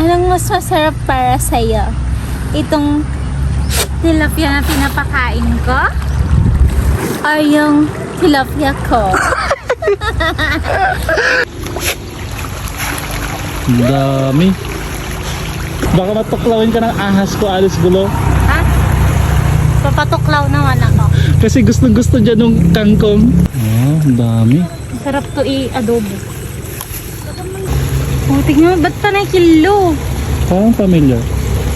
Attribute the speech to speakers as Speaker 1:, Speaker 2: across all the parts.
Speaker 1: Anong mas masarap para sa'yo? Itong tilapia na pinapakain ko? O yung tilapia ko?
Speaker 2: Ang dami. Baka matuklawin ka ng ahas ko, Alice Gulo.
Speaker 1: Ha? Papatuklaw naman ako.
Speaker 2: Kasi gusto dyan nung kangkong. Ang dami.
Speaker 1: Sarap to i-adobo. Oh, tignan mo, ba't pa na kilo?
Speaker 2: Parang familiar.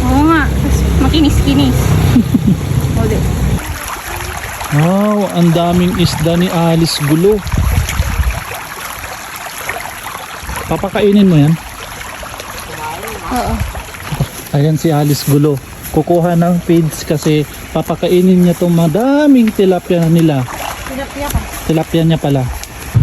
Speaker 1: Oo nga, tapos makinis-kinis. Hold it.
Speaker 2: Wow, ang daming isda ni Alice Gulo. Papakainin mo yan?
Speaker 1: Oo.
Speaker 2: Ayan si Alice Gulo. Kukuha ng feeds kasi papakainin niya itong madaming tilapia nila.
Speaker 1: Tilapia ka.
Speaker 2: Tilapia niya pala.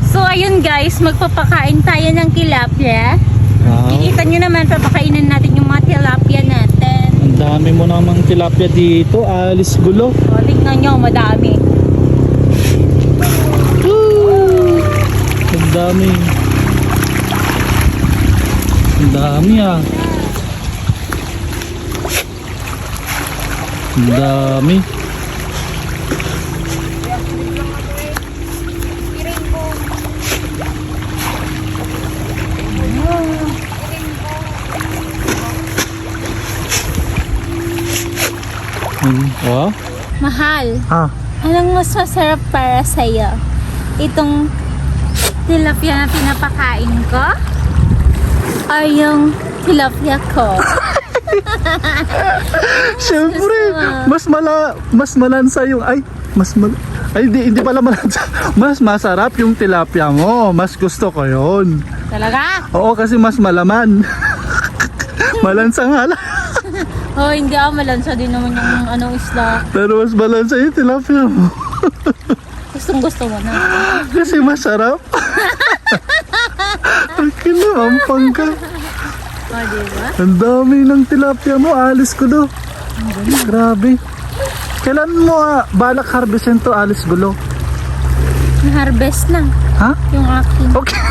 Speaker 1: So ayun guys, magpapakain tayo ng tilapia.
Speaker 2: Wow.
Speaker 1: Kikita nyo naman, papakainin natin yung mga tilapia natin.
Speaker 2: Ang dami mo namang tilapia dito, Alice Gulo.
Speaker 1: O, tignan nyo, madami.
Speaker 2: Woo! Ang dami. Ang dami ah. Ang dami. Oh?
Speaker 1: Mahal.
Speaker 2: Ah.
Speaker 1: Anong mas masarap para sa'yo? Itong tilapia na pinapakain ko? O yung tilapia ko?
Speaker 2: Siyempre, mas malansa yung hindi pala malansa. Mas masarap yung tilapia mo. Mas gusto ko 'yon.
Speaker 1: Talaga?
Speaker 2: Oo, kasi mas malaman. Malansa nga lang.
Speaker 1: Oh, hindi malansa din naman yung isda.
Speaker 2: Pero mas malansa yung tilapia mo.
Speaker 1: Gustong gusto mo na.
Speaker 2: Kasi masarap. Ang kinamampang ka.
Speaker 1: O, diba?
Speaker 2: Ang dami ng tilapia mo, Alice Gulo. Grabe. Kailan mo balak harvestin to, Alice Gulo?
Speaker 1: Na-harvest na.
Speaker 2: Ha?
Speaker 1: Yung akin.
Speaker 2: Okay.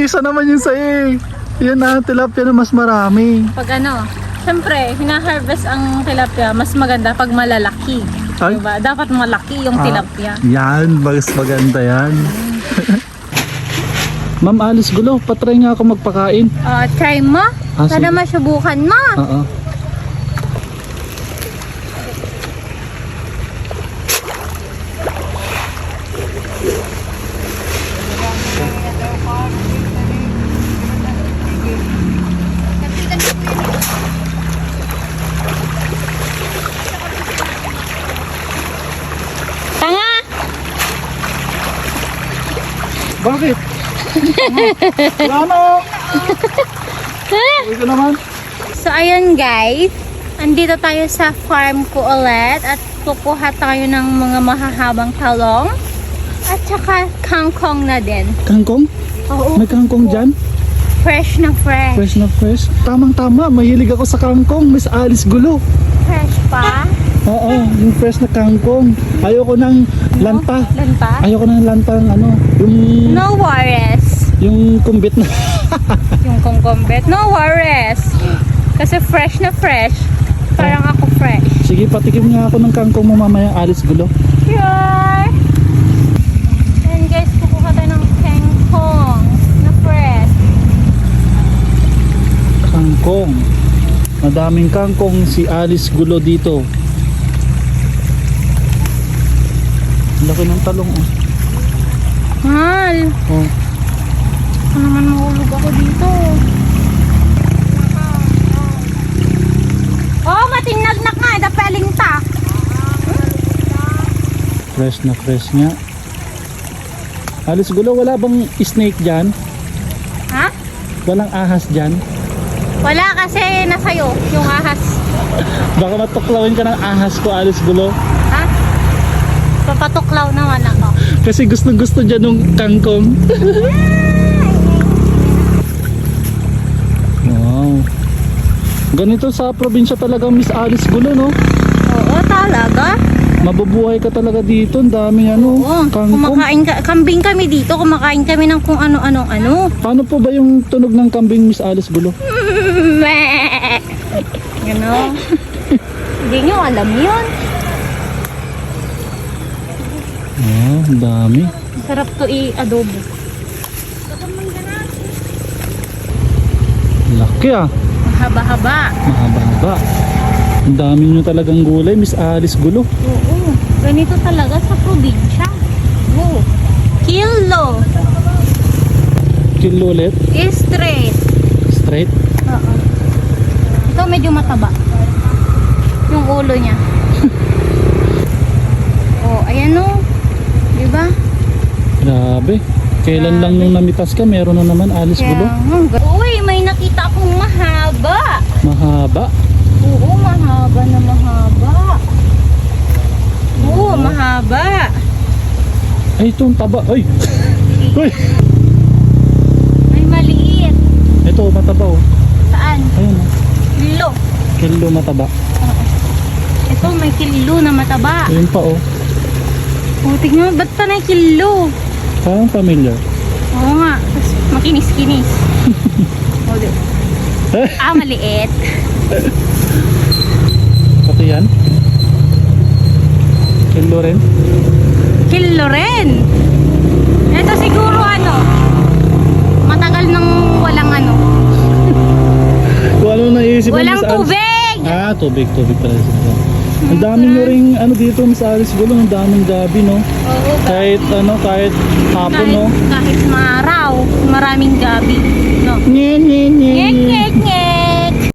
Speaker 2: Isa naman yung sa'yo. Yan tilapia na mas marami.
Speaker 1: Pag syempre, hina-harvest ang tilapia, mas maganda pag malalaki.
Speaker 2: Ay?
Speaker 1: Diba? Dapat malaki yung tilapia.
Speaker 2: Yan, mas maganda yan. Ma'am Alice Gulo, patry nga ako magpakain.
Speaker 1: Try mo. Sana
Speaker 2: Sige.
Speaker 1: masubukan mo.
Speaker 2: Oo.
Speaker 1: Tanga!
Speaker 2: Bakit? Wala na. Uy ka naman.
Speaker 1: So ayun guys, andito tayo sa farm ko ulit at kukuha tayo ng mga mahahabang talong at saka kangkong na din.
Speaker 2: Kangkong?
Speaker 1: Oo,
Speaker 2: May kangkong dyan?
Speaker 1: fresh na fresh.
Speaker 2: Fresh na fresh. Tamang-tama, mahilig ako sa kangkong, Miss Alice Gulo.
Speaker 1: Fresh pa?
Speaker 2: Oo, yung fresh na kangkong. Ayoko ng lanta.
Speaker 1: Lanta?
Speaker 2: Ayoko ng lantang yung
Speaker 1: No worries.
Speaker 2: yung kumbit na.
Speaker 1: Yung kongkombet. No worries. Kasi fresh na fresh. Parang ako fresh.
Speaker 2: Sige, patikim nga ako ng kangkong mo mamaya, Alice Gulo.
Speaker 1: Sure. And guys, kukuha tayo ng kangkong na fresh.
Speaker 2: Kangkong. Madaming kangkong si Alice Gulo dito. Ang laki ng talong oh.
Speaker 1: Mahal.
Speaker 2: Oh.
Speaker 1: Ano naman mahulog ako dito. Oh, matinag na ka. Dapeling ta.
Speaker 2: Fresh na fresh nga. Alice Gulo, wala bang snake dyan?
Speaker 1: Ha?
Speaker 2: Walang ahas dyan?
Speaker 1: Wala kasi nasa'yo yung ahas.
Speaker 2: Baka matuklawin ka ng ahas ko, Alice Gulo.
Speaker 1: Ha? Papatuklaw naman ako.
Speaker 2: Kasi gusto dyan nung kangkong. Wow. Ganito sa probinsya talaga, Miss Alice Gulo, no?
Speaker 1: Oo, talaga.
Speaker 2: Mabubuhay ka talaga dito. Ang daming ano.
Speaker 1: Oo,
Speaker 2: Kangkong.
Speaker 1: kambing kami dito, kumakain kami ng kung ano-ano.
Speaker 2: Paano po ba yung tunog ng kambing, Miss Alice Gulo?
Speaker 1: Gano? Hindi nyo alam yun.
Speaker 2: Ah, ang dami.
Speaker 1: Sarap to i-adobo.
Speaker 2: Laki ah.
Speaker 1: Mahaba-haba.
Speaker 2: Mahaba-haba. Ang dami nyo talagang gulay, Miss Alice Gulo.
Speaker 1: Oo, ganito talaga sa probinsya. Oo. Kilo.
Speaker 2: Kilo ulit.
Speaker 1: Straight.
Speaker 2: Straight.
Speaker 1: Oo. Ito medyo mataba. Yung ulo niya. Oh, ayan o. Diba?
Speaker 2: Grabe. Kailan lang nung namitas ka, meron na naman Alice Gulo.
Speaker 1: Uy, may nakita akong mahaba.
Speaker 2: Mahaba.
Speaker 1: Oo, mahaba na mahaba. Oo, mahaba.
Speaker 2: Ay, ito ang taba. Ay! Uy!
Speaker 1: May maliit.
Speaker 2: Ito, mataba oh.
Speaker 1: Saan?
Speaker 2: Ayun oh.
Speaker 1: Kilo.
Speaker 2: Kilo mataba.
Speaker 1: Ito, may kilo na mataba.
Speaker 2: Ayun pa oh.
Speaker 1: Oh, tignan mo, ba't pa na kilo?
Speaker 2: Parang familiar.
Speaker 1: Oo nga, tapos makinis-kinis. Oh, maliit.
Speaker 2: Pati yan. Kilo rin.
Speaker 1: Kilo rin. Ito siguro matagal nang walang
Speaker 2: Kung ano naisip mo,
Speaker 1: walang
Speaker 2: Miss Alice?
Speaker 1: tubig.
Speaker 2: Ah, tubig pala sila. Ang dami nyo ring dito, Miss Alice Gulo. Ang daming gabi, no?
Speaker 1: Oo,
Speaker 2: Kahit hapon, no?
Speaker 1: kahit maaraw, maraming gabi. No?
Speaker 2: Nye, nye, nye, nye.
Speaker 1: Ngek, ngek,